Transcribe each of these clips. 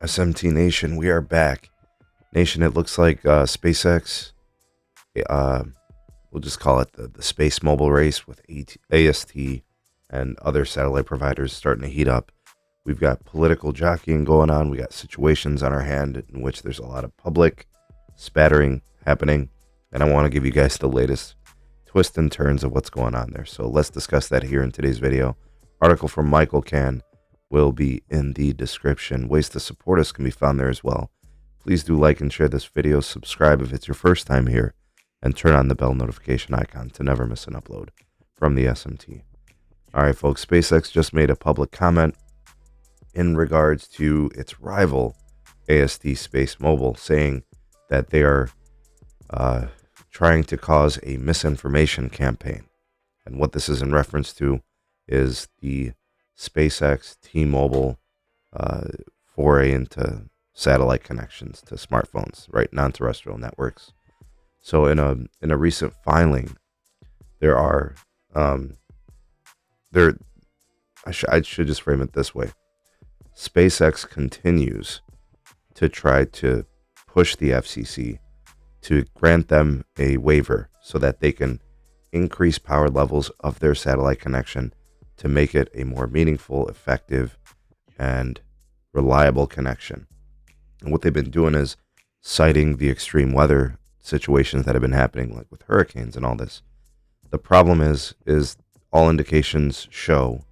SMT Nation, we are back. Nation, it looks like SpaceX, uh, we'll just call it the space mobile race with AST and other satellite providers starting to heat up. We've got political jockeying going on. We got situations on our hand in which there's a lot of public spattering happening. And I want to give you guys the latest twists and turns of what's going on there. So let's discuss that here in today's video. Article from Michael Can will be in the description. Ways to support us can be found there as well. Please do like and share this video. Subscribe if it's your first time here. And turn on the bell notification icon to never miss an upload from the SMT. All right, folks. SpaceX just made a public comment in regards to its rival, AST Space Mobile, saying that they are trying to cause a misinformation campaign. And what this is in reference to is the SpaceX T-Mobile foray into satellite connections to smartphones, right? Non-terrestrial networks. So in a recent filing, there are I should just frame it this way. SpaceX continues to try to push the FCC to grant them a waiver so that they can increase power levels of their satellite connection to make it a more meaningful, effective, and reliable connection. And what they've been doing is citing the extreme weather situations that have been happening, like with hurricanes and all this. The problem is all indications show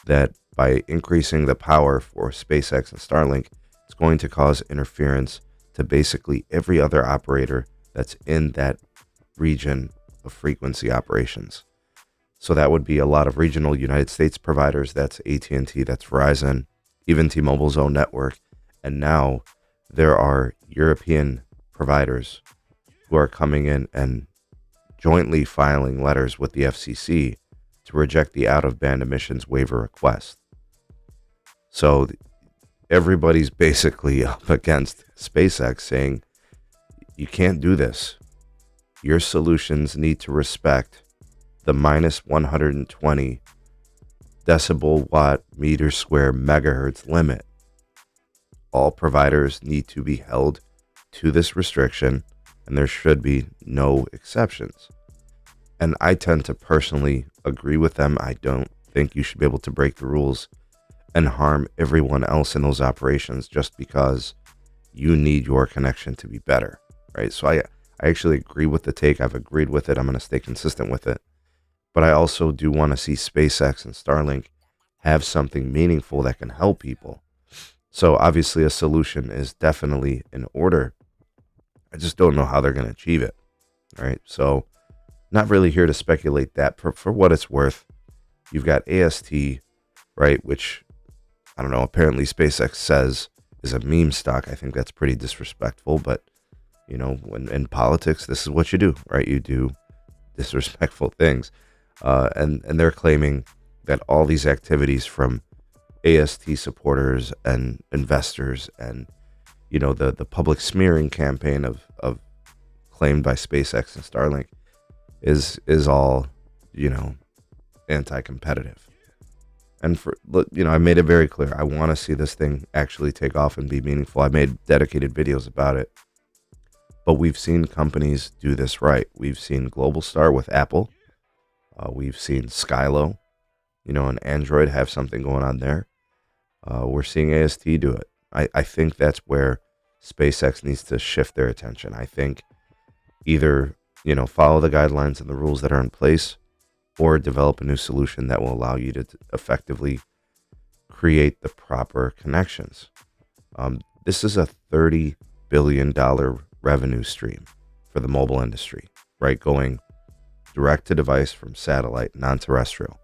that by increasing the power for SpaceX and Starlink, it's going to cause interference to basically every other operator that's in that region of frequency operations. So that would be a lot of regional United States providers. That's AT&T, that's Verizon, even T-Mobile's own network. And now there are European providers who are coming in and jointly filing letters with the FCC to reject the out-of-band emissions waiver request. So everybody's basically up against SpaceX saying, you can't do this. Your solutions need to respect the minus 120 decibel watt meter square megahertz limit. All providers need to be held to this restriction, and there should be no exceptions. And I tend to personally agree with them. I don't think you should be able to break the rules and harm everyone else in those operations just because you need your connection to be better, right? So I actually agree with the take. I've agreed with it. I'm going to stay consistent with it. But I also do want to see SpaceX and Starlink have something meaningful that can help people. So obviously a solution is definitely in order. I just don't know how they're going to achieve it, right? So not really here to speculate that. For what it's worth, you've got AST, right, which, I don't know, apparently SpaceX says is a meme stock. I think that's pretty disrespectful, but, you know, when in politics, this is what you do, right? You do disrespectful things. And they're claiming that all these activities from AST supporters and investors and, you know, the public smearing campaign of claimed by SpaceX and Starlink is all, you know, anti-competitive. And I made it very clear. I want to see this thing actually take off and be meaningful. I made dedicated videos about it. But we've seen companies do this right. We've seen Globalstar with Apple. We've seen Skylo, you know, and Android have something going on there. We're seeing AST do it. I think that's where SpaceX needs to shift their attention. I think either, you know, follow the guidelines and the rules that are in place, or develop a new solution that will allow you to effectively create the proper connections. This is a $30 billion revenue stream for the mobile industry, right? Going direct to device from satellite, non-terrestrial.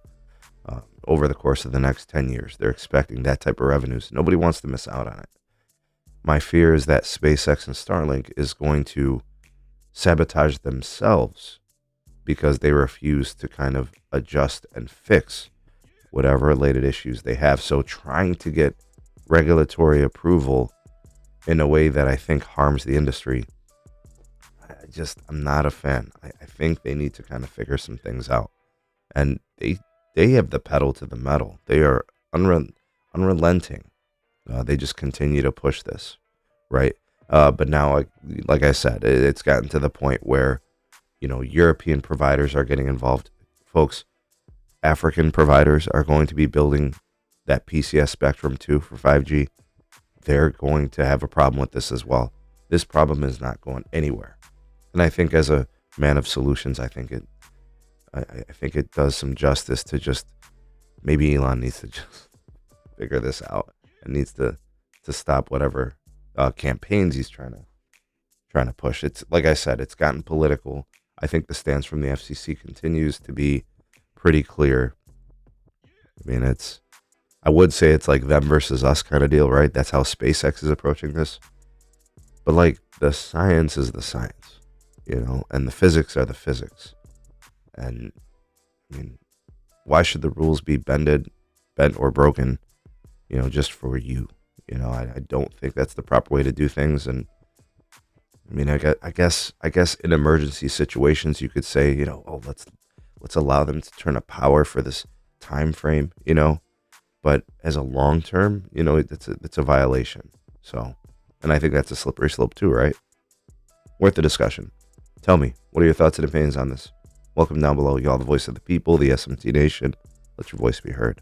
Over the course of the next 10 years, they're expecting that type of revenues. Nobody wants to miss out on it. My fear is that SpaceX and Starlink is going to sabotage themselves because they refuse to kind of adjust and fix whatever related issues they have. So trying to get regulatory approval in a way that I think harms the industry, I'm not a fan. I think they need to kind of figure some things out. And they have the pedal to the metal. They are unrelenting They just continue to push this, right? But now, like I said, it's gotten to the point where, European providers are getting involved. Folks, African providers are going to be building that PCS spectrum too for 5G. They're going to have a problem with this as well. This problem is not going anywhere. And I think as a man of solutions, I think it does some justice to just, maybe Elon needs to just figure this out and needs to stop whatever campaigns he's trying to push. It's like I said, it's gotten political. I think the stance from the FCC continues to be pretty clear. I mean, I would say it's like them versus us kind of deal, right? That's how SpaceX is approaching this. But like, the science is the science, and the physics are the physics. And I mean, why should the rules be bent or broken, just for you? I don't think that's the proper way to do things. And I mean, I guess in emergency situations, you could say, let's allow them to turn a power for this time frame, but as a long term, it's a violation. So, and I think that's a slippery slope too, right? Worth the discussion. Tell me, what are your thoughts and opinions on this? Welcome down below. Y'all, the voice of the people, the SMT Nation. Let your voice be heard.